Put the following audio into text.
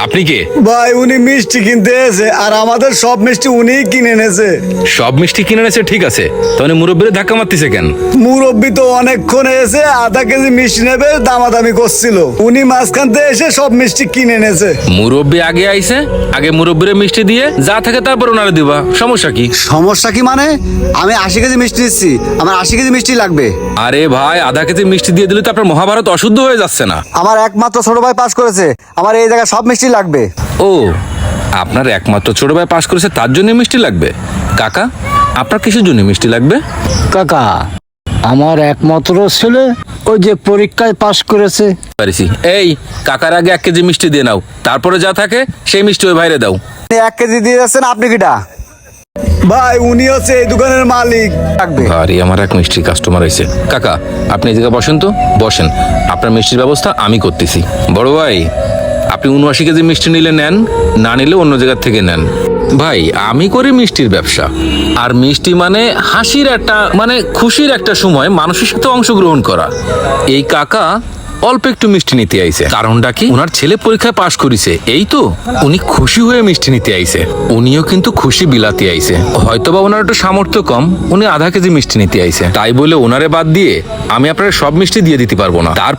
আপনি কে? ভাই উনি মিষ্টি কিনতে এসে আর আমাদের সব মিষ্টি উনিই কিনে এনেছে। সব মিষ্টি কিনে এনেছে ঠিক আছে, তাহলে মুরব্বীরে ধাক্কা মারতেছে কেন? মুরব্বি তো অনেকক্ষণ এসে আধা কেজি মিষ্টি নেবে দামাদামি করছিল, উনি মাঝখান থেকে এসে সব মিষ্টি কিনে এনেছে। মুরব্বী আগে আইছে, আগে মুরব্বীরে মিষ্টি দিয়ে যা থাকে তারপর ওনারে দিবা, সমস্যা কি? সমস্যা কি মানে? আমি 80 কেজি মিষ্টি দিচ্ছি, আমার 80 কেজি মিষ্টি লাগবে। আরে ভাই, আধা কেজি মিষ্টি দিয়ে দিলে তো আপনার মহাভারত অশুদ্ধ হয়ে যাচ্ছে না? আমার একমাত্র ছোট ভাই পাস করেছে, আমার এই জায়গায় সব মিষ্টি লাগবে। ও, আপনার একমাত্র ছোট ভাই পাস করেছে তার জন্য মিষ্টি লাগবে? কাকা, আপনার কিসের জন্য মিষ্টি লাগবে? কাকা, আমার একমাত্র ছেলে ওই যে পরীক্ষায় পাশ করেছে। পারিছি। এই, কাকার আগে 1 কেজি মিষ্টি দিয়ে নাও, তারপরে যা থাকে সেই মিষ্টি ওই বাইরে দাও। 1 কেজি দিয়ে যাচ্ছেন, আপনি কিটা ভাই উনি হচ্ছে এই দোকানের মালিক। লাগবে? আরে আমার এক মিষ্টির কাস্টমার হয়েছে। কাকা, আপনি এই জায়গায় বসেন তো, বসেন। আপনার মিষ্টির ব্যবস্থা আমি করতেছি। বড় ভাই, আপনি 79 কেজি মিষ্টি নিলে নেন, না নিলে অন্য জায়গা থেকে নেন। ভাই, আমি করি মিষ্টির ব্যবসা, আর মিষ্টি মানে হাসির একটা, মানে খুশির একটা সময় মানুষের সাথে অংশগ্রহণ করা। এই কাকা অল্প একটু মিষ্টি নিতে আইছে, কারণটা কি? ওনার ছেলে পরীক্ষায় পাশ করেছে, এই তো উনি খুশি হয়ে মিষ্টি নিতে আইছে। উনিও কিন্তু খুশি বিলাতে আইছে, হয়তোবা ওনার একটু সামর্থ্য কম, উনি আধা কেজি মিষ্টি নিতে আইছে। তাই বলে ওনারে বাদ দিয়ে আমি আপনার সব মিষ্টি দিয়ে দিতে পারবো না। তার